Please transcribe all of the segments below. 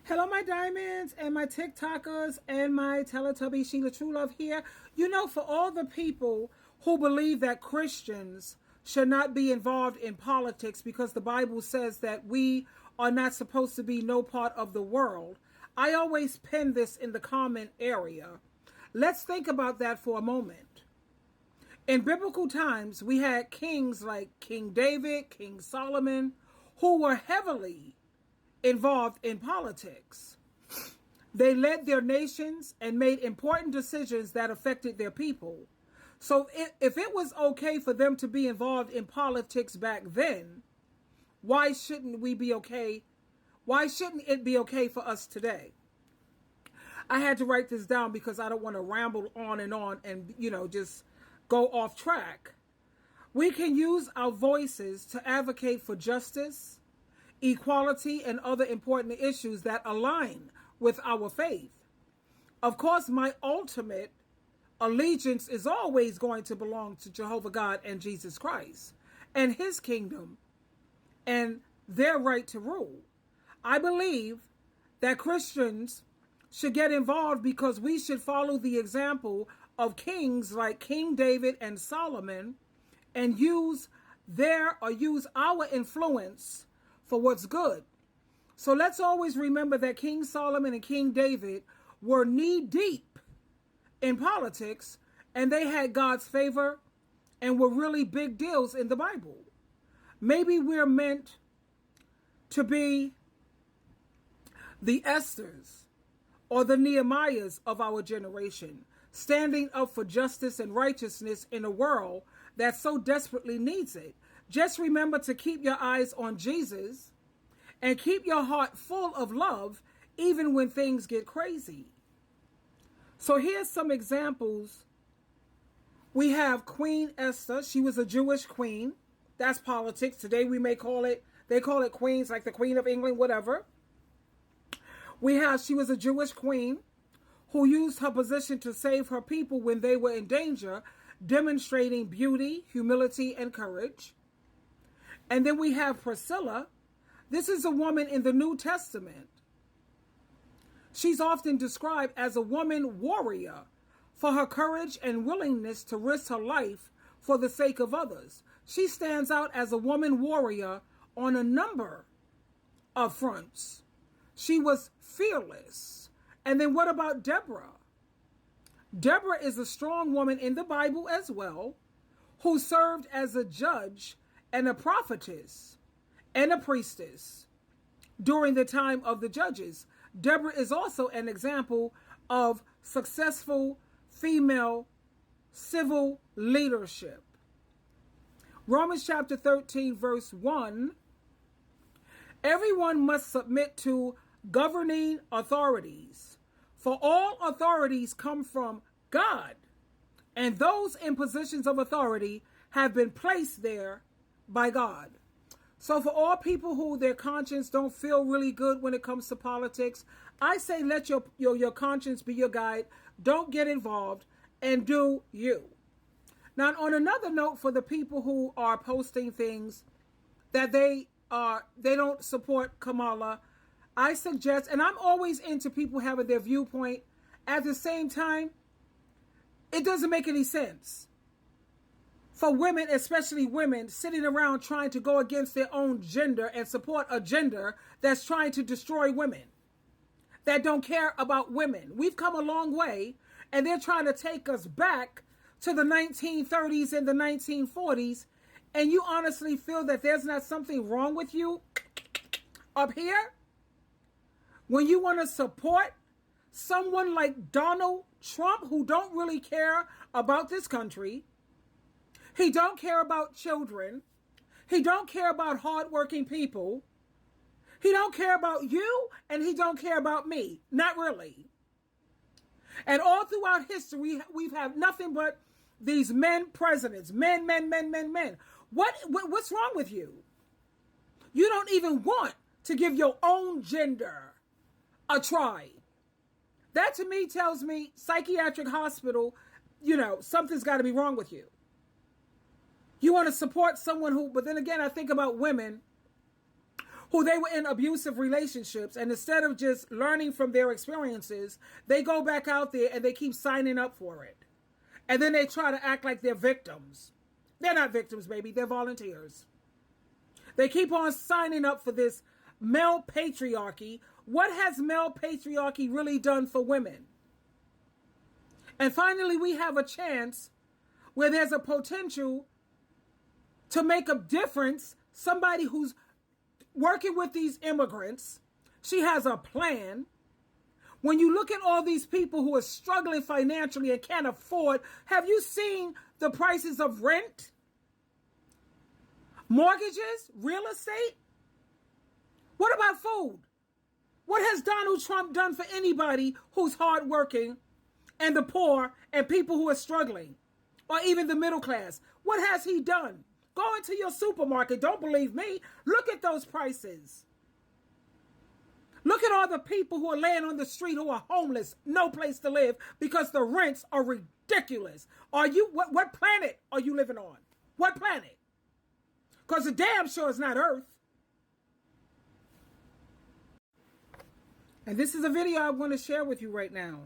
Hello, my diamonds and my TikTokers and my Teletubby SheilaTruelove here. You know, for all the people who believe that Christians should not be involved in politics because the Bible says that we are not supposed to be no part of the world, I always pin this in the comment area. Let's think about that for a moment. In biblical times, we had kings like King David, King Solomon, who were heavily involved in politics. They led their nations and made important decisions that affected their people. So if it was okay for them to be involved in politics back then, why shouldn't we be okay? Why shouldn't it be okay for us today? I had to write this down because I don't want to ramble on and, just go off track. We can use our voices to advocate for justice, equality, and other important issues that align with our faith. Of course, my ultimate allegiance is always going to belong to Jehovah God and Jesus Christ and his kingdom and their right to rule. I believe that Christians should get involved because we should follow the example of kings like King David and Solomon and use our influence for what's good. So let's always remember that King Solomon and King David were knee deep in politics and they had God's favor and were really big deals in the Bible. Maybe we're meant to be the Esthers or the Nehemiahs of our generation, standing up for justice and righteousness in a world that so desperately needs it. Just remember to keep your eyes on Jesus and keep your heart full of love even when things get crazy. So here's some examples. We have Queen Esther. She was a Jewish queen. That's politics. Today they call it queens, like the Queen of England, whatever. She was a Jewish queen who used her position to save her people when they were in danger, demonstrating beauty, humility, and courage. And then we have Priscilla. This is a woman in the New Testament. She's often described as a woman warrior for her courage and willingness to risk her life for the sake of others. She stands out as a woman warrior on a number of fronts. She was fearless. And then what about Deborah? Deborah is a strong woman in the Bible as well, who served as a judge and a prophetess and a priestess during the time of the judges. Deborah is also an example of successful female civil leadership. Romans chapter 13, verse 1, everyone must submit to governing authorities, for all authorities come from God, and those in positions of authority have been placed there by God. So for all people who their conscience don't feel really good when it comes to politics, I say let your conscience be your guide. Don't get involved and do you. Now, on another note, for the people who are posting things that they don't support Kamala, I suggest, and I'm always into people having their viewpoint. At the same time, it doesn't make any sense for women, especially women, sitting around trying to go against their own gender and support a gender that's trying to destroy women, that don't care about women. We've come a long way, and they're trying to take us back to the 1930s and the 1940s, and you honestly feel that there's not something wrong with you up here? When you want to support someone like Donald Trump, who don't really care about this country, he don't care about children, he don't care about hardworking people, he don't care about you, and he don't care about me. Not really. And all throughout history, we've had nothing but these men presidents, men. What's wrong with you? You don't even want to give your own gender a try. That to me tells me psychiatric hospital, something's got to be wrong with you. You want to support someone who, but then again, I think about women who they were in abusive relationships, and instead of just learning from their experiences, they go back out there and they keep signing up for it. And then they try to act like they're victims. They're not victims, baby. They're volunteers. They keep on signing up for this male patriarchy. What has male patriarchy really done for women? And finally, we have a chance where there's a potential to make a difference. Somebody who's working with these immigrants, she has a plan. When you look at all these people who are struggling financially and can't afford, have you seen the prices of rent, mortgages, real estate? What about food? What has Donald Trump done for anybody who's hardworking and the poor and people who are struggling, or even the middle class? What has he done? Go into your supermarket. Don't believe me. Look at those prices. Look at all the people who are laying on the street who are homeless, no place to live because the rents are ridiculous. What planet are you living on? What planet? Because the damn sure is not Earth. And this is a video I want to share with you right now.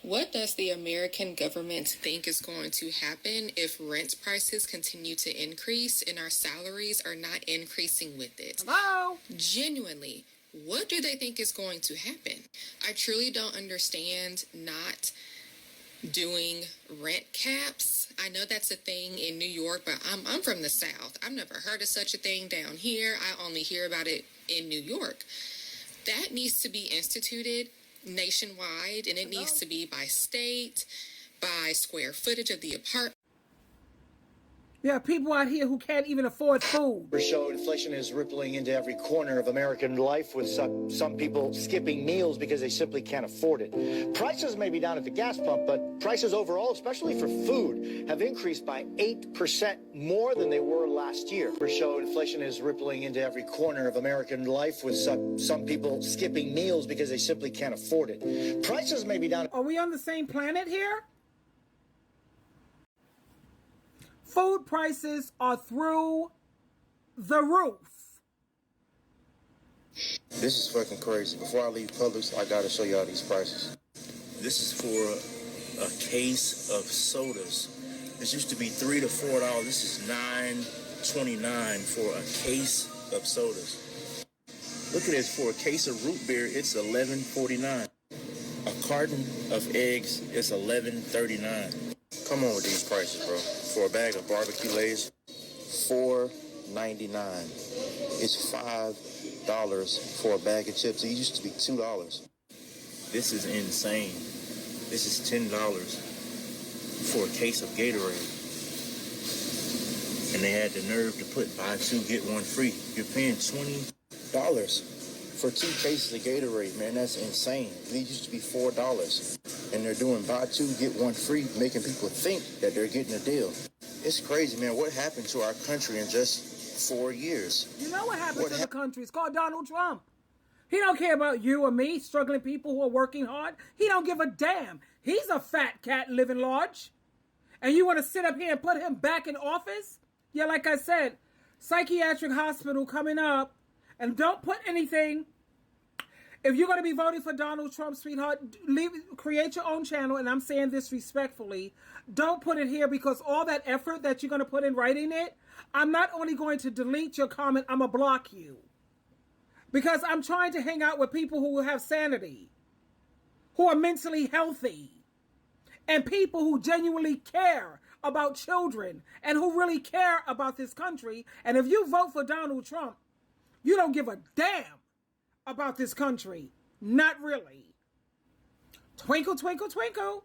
What does the American government think is going to happen if rent prices continue to increase and our salaries are not increasing with it? Hello? Genuinely, what do they think is going to happen? I truly don't understand not doing rent caps. I know that's a thing in New York, but I'm from the South. I've never heard of such a thing down here. I only hear about it in New York. That needs to be instituted nationwide, and it needs to be by state, by square footage of the apartment. There are people out here who can't even afford food. Show inflation is rippling into every corner of American life, with some people skipping meals because they simply can't afford it. Prices may be down at the gas pump, but prices overall, especially for food, have increased by 8% more than they were last year. Show inflation is rippling into every corner of American life, with some people skipping meals because they simply can't afford it. Prices may be down. Are we on the same planet here? Food prices are through the roof. This is fucking crazy. Before I leave Publix, I gotta show y'all these prices. This is for a case of sodas. This used to be $3 to $4. This is $9.29 for a case of sodas. Look at this. For a case of root beer, it's $11.49. A carton of eggs is $11.39. Come on with these prices, bro. For a bag of barbecue Lay's, $4.99. It's $5 for a bag of chips. It used to be $2. This is insane. This is $10 for a case of Gatorade. And they had the nerve to put buy two, get one free. You're paying $20 for 2 cases of Gatorade, man. That's insane. These used to be $4. And they're doing buy two, get one free, making people think that they're getting a deal. It's crazy, man. What happened to our country in just 4 years? You know what happened to the country? It's called Donald Trump. He don't care about you or me, struggling people who are working hard. He don't give a damn. He's a fat cat living large. And you want to sit up here and put him back in office? Yeah, like I said, psychiatric hospital coming up. And don't put anything. If you're going to be voting for Donald Trump, sweetheart, create your own channel. And I'm saying this respectfully. Don't put it here, because all that effort that you're going to put in writing it, I'm not only going to delete your comment, I'm going to block you. Because I'm trying to hang out with people who have sanity, who are mentally healthy, and people who genuinely care about children and who really care about this country. And if you vote for Donald Trump, you don't give a damn about this country. Not really. Twinkle, twinkle, twinkle.